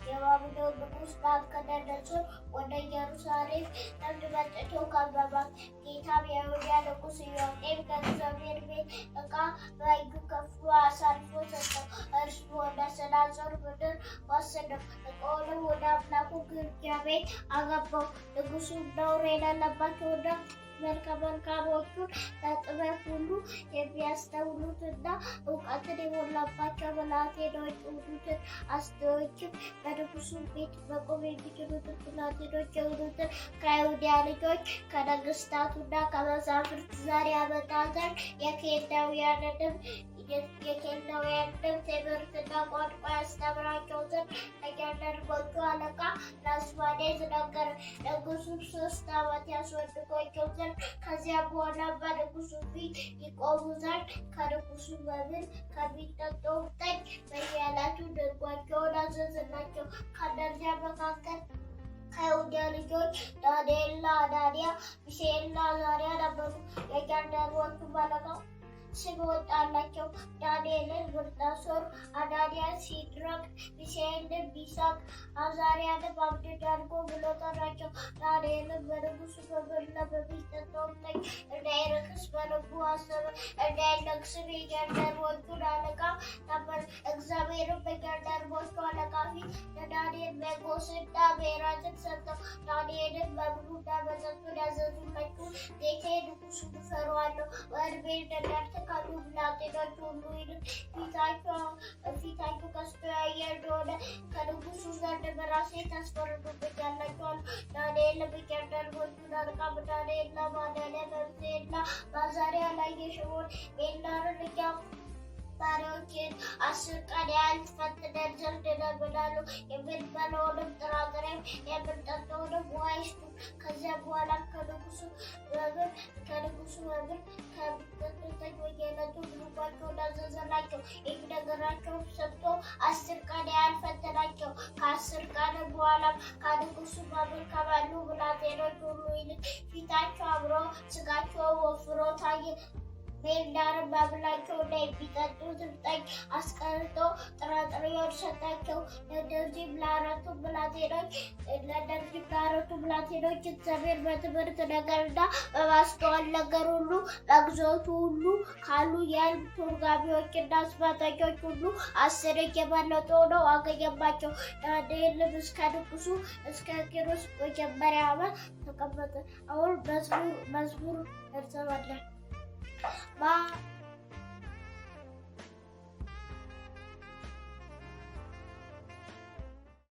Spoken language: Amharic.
የባቢሎን ንጉሥ ናቡከደነፆር ወደ ኢየሩሳሌም ለመጥቶ ከበባት። ጌታም የይሁዳ ንጉሥ ኢዮአቄም ከእግዚአብሔር ቤት ዕቃ በእጁ ከፍሎ አሳልፎ ሰጠው። እርሱ ወደ ሰናዖር ምድር ወሰደው፣ ዕቃውንም ወደ አምላኩ ግምጃ ቤት አገባው። ንጉሡም ነውር የሌለባቸውና መልካሞቹን ለጥበብ ሁሉ የሚያስተውሉትና እውቀትን የሞላባቸው ብላቴኖች የሆኑትን አስተዋዮችን በንጉሡ ቤት መቆም የሚችሉትን ብላቴኖች የሆኑትን ከይሁዳ ልጆች ከነገሥታቱና ከመሳፍንቱ ዘር ያመጣ ዘንድ የኬልዳውያንን ትምህርትና ቋንቋ ያስተምራቸው ዘንድ ለጃንደረቦቹ አለቃ ለአስፋኔዝ ነገረ። ንጉሡም 3 ዓመት ያስወድቋቸው ዘንድ ከዚያ በኋላ በንጉሡ ፊት ይቆሙ ዘንድ ከንጉሡ መብል ከሚጠጣው ጠጅ በየዕለቱ ድርጓቸውን አዘዘላቸው። ከእነዚያ መካከል ከይሁዳ ልጆች ዳንኤልና ሐናንያ፣ ሚሳኤልና አዛርያ ነበሩ። የጃንደረቦቹ አለቃ ስም ወጣላቸው። ዳንኤልን ብልጣሶር፣ ሐናንያን ሲድራቅ፣ ሚሳኤልን ሚሳቅ፣ አዛርያንም አብደናጎ ብሎ ጠራቸው። ዳንኤልን በንጉሡ መብልና በሚጠጣው ጠጅ እንዳይረክስ በልቡ አሰበ። እንዳይነግሥም የጃንደረቦቹን አለቃ ነበር። እግዚአብሔርም በጃንደረቦቹ አለቃ ፊት ለዳንኤል ሜጎስና ሜራትን ሰጠው። ዳንኤልን መብሉና መጠጡን ያዘዙላችሁ ጌታዬ ንጉሡን እፈራዋለሁ፣ በዕድሜ እንደናንተ ካሉ ብላቴኖች ሁሉ ይልቅ ፊታችሁ ከስቶ ያየ እንደሆነ ከንጉሡ ዘንድ በራሴ ታስፈርዱብኛላችሁ። ዳንኤል በጃንደረቦቹ አለቃ በዳንኤልና በሐናንያ በሚሳኤልና በአዛርያ ላይ የሾመውን የኤልናርን ልጅ ባሪያዎችን 10 ቀን ያህል ትፈትነን ዘንድ እለምናለሁ። የምንበላውንም ጥራጥሬም የምንጠጣውንም ውሃ ይስጡን። ከዚያ በኋላ ከንጉሡ መብል ከሚጠጡት በየዕለቱ ምግባቸውን አዘዘላቸው። የሚነግራቸውን ሰምቶ 10 ቀን ያህል ፈተናቸው። ከ10 ቀን በኋላ ከንጉሡ መብል ከበሉ ብላቴኖች ሁሉ ይልቅ ፊታቸው አምሮ ሥጋቸው ወፍሮ ታየ። ሜልዳርን መብላቸውና የሚጠጡትን ጠጅ አስቀርቶ ጥራጥሬውን ሰጣቸው። ለእነዚህም ለአራቱ ብላቴኖች እግዚአብሔር በትምህርት ነገርና በማስተዋል ነገር ሁሉ በግዞቱ ሁሉ ካሉ የሕልም ተርጓሚዎችና አስማተኞች ሁሉ 10 የበለጡ ሆነው አገኘባቸው። ዳንኤልም እስከ ንጉሡ እስከ ቂሮስ መጀመሪያ ዓመት ተቀመጠ። አሁን መዝሙር እንሰማለን።